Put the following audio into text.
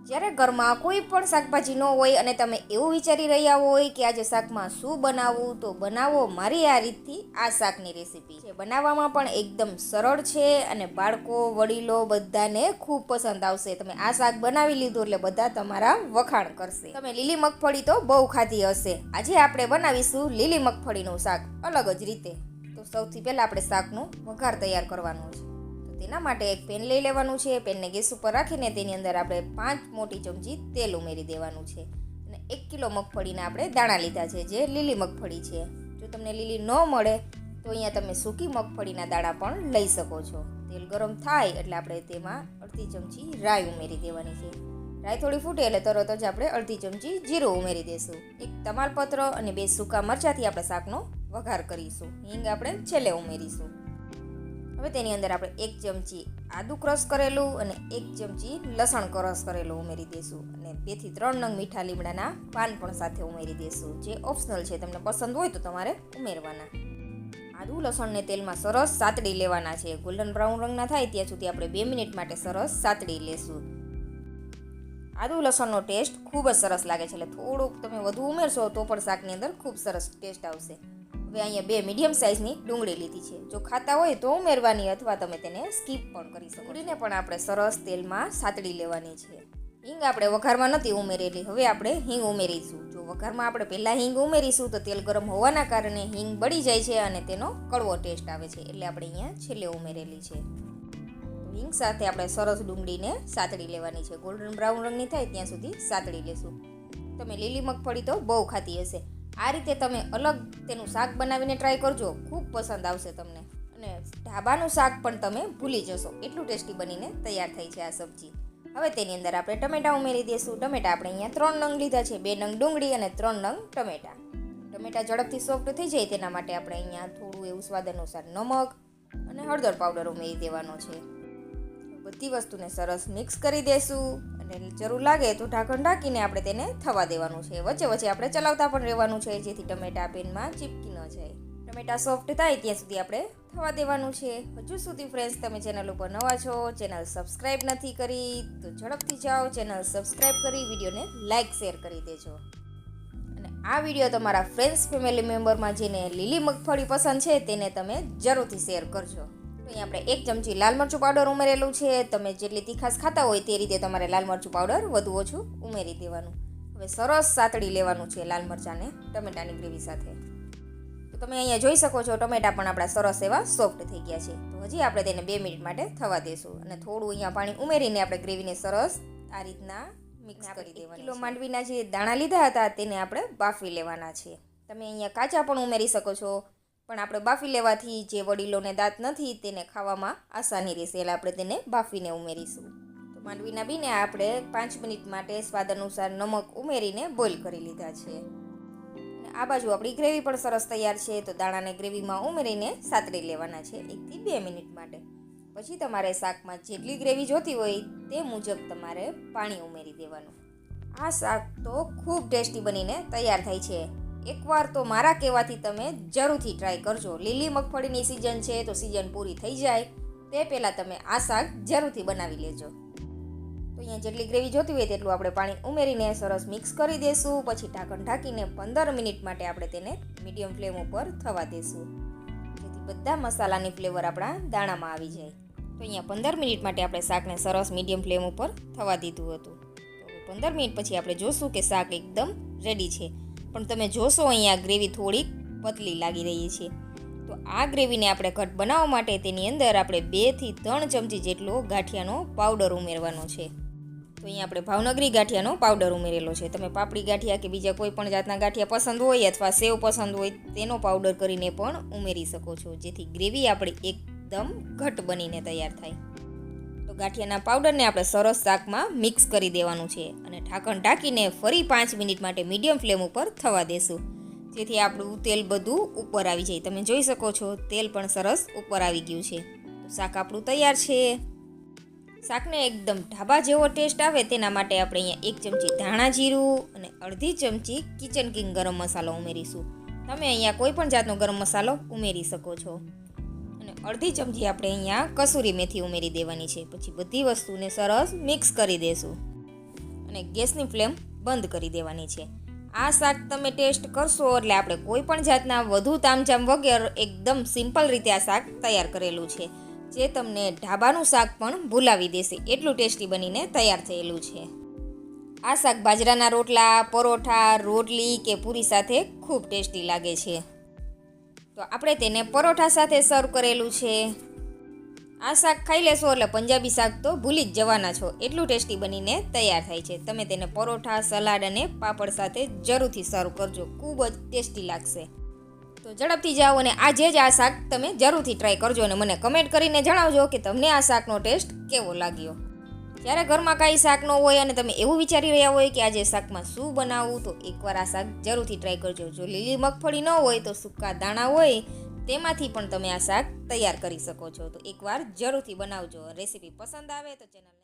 જ્યારે ઘરમાં કોઈ પણ શાકભાજી ન હોય અને તમે એવું વિચારી રહ્યા હોય કે આજે શાકમાં શું બનાવવું, તો બનાવો મારી આ રીતથી આ શાકની રેસીપી છે. બનાવવામાં પણ એકદમ સરળ છે અને બાળકો વડીલો બધાને ખૂબ પસંદ આવશે. તમે આ શાક બનાવી લીધું એટલે બધા તમારા વખાણ કરશે. તમે લીલી મગફળી તો બહુ ખાધી હશે. આજે આપણે બનાવીશું લીલી મગફળીનું શાક અલગ જ રીતે. તો સૌથી પહેલાં આપણે શાકનું વઘાર તૈયાર કરવાનું છે. તેના માટે એક પેન લઈ લેવાનું છે. પેનને ગેસ ઉપર રાખીને તેની અંદર આપણે 5 મોટી ચમચી તેલ ઉમેરી દેવાનું છે અને 1 કિલો મગફળીના આપણે દાણા લીધા છે, જે લીલી મગફળી છે. જો તમને લીલી ન મળે તો અહીંયા તમે સૂકી મગફળીના દાણા પણ લઈ શકો છો. તેલ ગરમ થાય એટલે આપણે તેમાં અડધી ચમચી રાઈ ઉમેરી દેવાની છે. રાઈ થોડી ફૂટે એટલે તરત જ આપણે અડધી ચમચી જીરું ઉમેરી દઈશું. એક તમાલપત્ર અને 2 સૂકા મરચાંથી આપણે શાકનો વઘાર કરીશું. હિંગ આપણે છેલ્લે ઉમેરીશું. હવે તેની અંદર આપણે 1 ચમચી આદુ ક્રશ કરેલું અને 1 ચમચી લસણ ક્રશ કરેલું ઉમેરી દઈશું અને 2 થી 3 નંગ મીઠા લીમડાના પાન પણ સાથે ઉમેરી દઈશું, જે ઓપ્શનલ છે. તમને પસંદ હોય તો તમારે ઉમેરવાના. આદુ લસણને તેલમાં સરસ સાતડી લેવાના છે. ગોલ્ડન બ્રાઉન રંગના થાય ત્યાં સુધી આપણે 2 મિનિટ માટે સરસ સાતડી લેશું. આદુ લસણનો ટેસ્ટ ખૂબ જ સરસ લાગે છે, એટલે થોડુંક તમે વધુ ઉમેરશો તો પણ શાકની અંદર ખૂબ સરસ ટેસ્ટ આવશે. હવે અહીંયા 2 મીડિયમ સાઇઝની ડુંગળી લીધી છે. જો ખાતા હોય તો ઉમેરવાની અથવા તમે તેને સ્કીપ પણ કરી શકો. ડુંગળીને પણ આપણે સરસ તેલમાં સાતડી લેવાની છે. હિંગ આપણે વઘારમાં નથી ઉમેરેલી, હવે આપણે હિંગ ઉમેરીશું. જો વઘારમાં આપણે પહેલાં હિંગ ઉમેરીશું તો તેલ ગરમ હોવાના કારણે હિંગ બળી જાય છે અને તેનો કડવો ટેસ્ટ આવે છે, એટલે આપણે અહીંયા છેલ્લે ઉમેરેલી છે. હિંગ સાથે આપણે સરસ ડુંગળીને સાતડી લેવાની છે. ગોલ્ડન બ્રાઉન રંગની થાય ત્યાં સુધી સાતડી લેશું. તમે લીલી મગફળી તો બહુ ખાતી હશે. આ રીતે તમે અલગ તેનું શાક બનાવીને ટ્રાય કરજો, ખૂબ પસંદ આવશે તમને. અને ઢાબાનું શાક પણ તમે ભૂલી જશો, એટલું ટેસ્ટી બનીને તૈયાર થઈ છે આ સબ્જી. હવે તેની અંદર આપણે ટમેટા ઉમેરી દઈશું. ટમેટા આપણે અહીંયા 3 નંગ લીધા છે. 2 નંગ ડુંગળી અને 3 નંગ ટમેટા. ટમેટા ઝડપથી સોફ્ટ થઈ જાય તેના માટે આપણે અહીંયા થોડું એવું સ્વાદ અનુસાર નમક અને હળદર પાવડર ઉમેરી દેવાનો છે. બધી વસ્તુને સરસ મિક્સ કરી દઈશું અને જરૂર લાગે તો ઢાંકણ ઢાંકીને આપણે તેને થવા દેવાનું છે. વચ્ચે વચ્ચે આપણે ચલાવતા પણ રહેવાનું છે, જેથી ટમેટા પેનમાં ચીપકી ન જાય. ટમેટા સોફ્ટ થાય ત્યાં સુધી આપણે થવા દેવાનું છે. હજુ સુધી ફ્રેન્ડ્સ તમે ચેનલ ઉપર નવા છો, ચેનલ સબસ્ક્રાઈબ નથી કરી તો ઝડપથી જાઓ, ચેનલ સબસ્ક્રાઈબ કરી વિડીયોને લાઇક શેર કરી દેજો. અને આ વિડીયો તમારા ફ્રેન્ડ્સ ફેમિલી મેમ્બરમાં જેને લીલી મગફળી પસંદ છે તેને તમે જરૂરથી શેર કરજો. અહીં આપણે 1 ચમચી લાલ મરચું પાવડર ઉમેરેલું છે. તમે જેટલી તીખાશ ખાતા હોય તે રીતે તમારે લાલ મરચું પાવડર વધુ ઓછું ઉમેરી દેવાનું. હવે સરસ સાતડી લેવાનું છે લાલ મરચાંને ટમેટાની ગ્રેવી સાથે. તો તમે અહીંયા જોઈ શકો છો ટમેટા પણ આપણા સરસ એવા સોફ્ટ થઈ ગયા છે. તો હજી આપણે તેને 2 મિનિટ માટે થવા દઈશું અને થોડું અહીંયા પાણી ઉમેરીને આપણે ગ્રેવીને સરસ આ રીતના મિક્સ કરી દેવાની. કિલો માંડવીના જે દાણા લીધા હતા તેને આપણે બાફી લેવાના છે. તમે અહીંયા કાચા પણ ઉમેરી શકો છો, પણ આપણે બાફી લેવાથી જે વડીલોને દાંત નથી તેને ખાવામાં આસાની રહેશે, એટલે આપણે તેને બાફીને ઉમેરીશું. તો માંડવીના બીને આપણે 5 મિનિટ માટે સ્વાદ અનુસાર નમક ઉમેરીને બોઇલ કરી લીધા છે. અને આ બાજુ આપણી ગ્રેવી પણ સરસ તૈયાર છે. તો દાણાને ગ્રેવીમાં ઉમેરીને સાતડી લેવાના છે 1 થી 2 મિનિટ માટે. પછી તમારે શાકમાં જેટલી ગ્રેવી જોતી હોય તે મુજબ તમારે પાણી ઉમેરી દેવાનું. આ શાક તો ખૂબ ટેસ્ટી બનીને તૈયાર થાય છે. એકવાર તો મારા કહેવાથી તમે જરૂરથી ટ્રાય કરજો. લીલી મગફળીની સિઝન છે, તો સિઝન પૂરી થઈ જાય તે પહેલાં તમે આ શાક જરૂરથી બનાવી લેજો. તો અહીંયા જેટલી ગ્રેવી જોતી હોય તેટલું આપણે પાણી ઉમેરીને સરસ મિક્સ કરી દઈશું. પછી ઢાંકણ ઢાંકીને 15 મિનિટ માટે આપણે તેને મીડિયમ ફ્લેમ ઉપર થવા દઈશું, જેથી બધા મસાલાની ફ્લેવર આપણા દાણામાં આવી જાય. તો અહીંયા 15 મિનિટ માટે આપણે શાકને સરસ મીડિયમ ફ્લેમ ઉપર થવા દીધું હતું. તો 15 મિનિટ પછી આપણે જોશું કે શાક એકદમ રેડી છે. પણ તમે જોશો અહીંયા ગ્રેવી થોડીક પતલી લાગી રહી છે. તો આ ગ્રેવીને આપણે ઘટ બનાવવા માટે તેની અંદર આપણે 2 થી 3 ચમચી જેટલો ગાંઠિયાનો પાવડર ઉમેરવાનો છે. તો અહીંયા આપણે ભાવનગરી ગાંઠિયાનો પાવડર ઉમેરેલો છે. તમે પાપડી ગાંઠિયા કે બીજા કોઈ પણ જાતના ગાંઠિયા પસંદ હોય અથવા સેવ પસંદ હોય તેનો પાવડર કરીને પણ ઉમેરી શકો છો, જેથી ગ્રેવી આપણી એકદમ ઘટ બનીને તૈયાર થાય. તો ગાંઠિયાના પાવડરને આપણે સરસ શાકમાં મિક્સ કરી દેવાનું છે અને ઢાંકણ ઢાંકીને ફરી 5 મિનિટ માટે મીડિયમ ફ્લેમ ઉપર થવા દેશું, જેથી આપણું તેલ બધું ઉપર આવી જાય. તમે જોઈ શકો છો તેલ પણ સરસ ઉપર આવી ગયું છે. તો શાક આપણું તૈયાર છે. શાકને એકદમ ઢાબા જેવો ટેસ્ટ આવે તેના માટે આપણે અહીંયા 1 ચમચી ધાણા જીરું અને અડધી ચમચી કિચન કિંગ ગરમ મસાલો ઉમેરીશું. તમે અહીંયા કોઈ પણ જાતનો ગરમ મસાલો ઉમેરી શકો છો. અડધી ચમચી આપણે અહીંયા કસૂરી મેથી ઉમેરી દેવાની છે. પછી બધી વસ્તુને સરસ મિક્સ કરી દેશું અને ગેસની ફ્લેમ બંધ કરી દેવાની છે. આ શાક તમે ટેસ્ટ કરશો એટલે આપણે કોઈ પણ જાતના વધુ તામઝામ વગર એકદમ સિમ્પલ રીતે આ શાક તૈયાર કરેલું છે, જે તમને ઢાબાનું શાક પણ ભૂલાવી દેશે એટલું ટેસ્ટી બનીને તૈયાર થયેલું છે. આ શાક બાજરાના રોટલા, પરોઠા, રોટલી કે પૂરી સાથે ખૂબ ટેસ્ટી લાગે છે. તો આપણે તેને પરોઠા સાથે સર્વ કરેલું છે. આ શાક ખાઈ લેશો એટલે પંજાબી શાક તો ભૂલી જ જવાના છો એટલું ટેસ્ટી બનીને તૈયાર થાય છે. તમે તેને પરોઠા, સલાડ અને પાપડ સાથે જરૂરથી સર્વ કરજો, ખૂબ જ ટેસ્ટી લાગશે. તો ઝડપથી જાઓ અને આજે જ આ શાક તમે જરૂરથી ટ્રાય કરજો અને મને કમેન્ટ કરીને જણાવજો કે તમને આ શાકનો ટેસ્ટ કેવો લાગ્યો. જ્યારે ઘરમાં કાંઈ શાક ન હોય અને તમે એવું વિચારી રહ્યા હોય કે આજે શાકમાં શું બનાવવું, તો એકવાર આ શાક જરૂરથી ટ્રાય કરજો. જો લીલી મગફળી ન હોય તો સૂકા દાણા હોય તેમાંથી પણ તમે આ શાક તૈયાર કરી શકો છો. તો એકવાર જરૂરથી બનાવજો. રેસીપી પસંદ આવે તો ચેનલ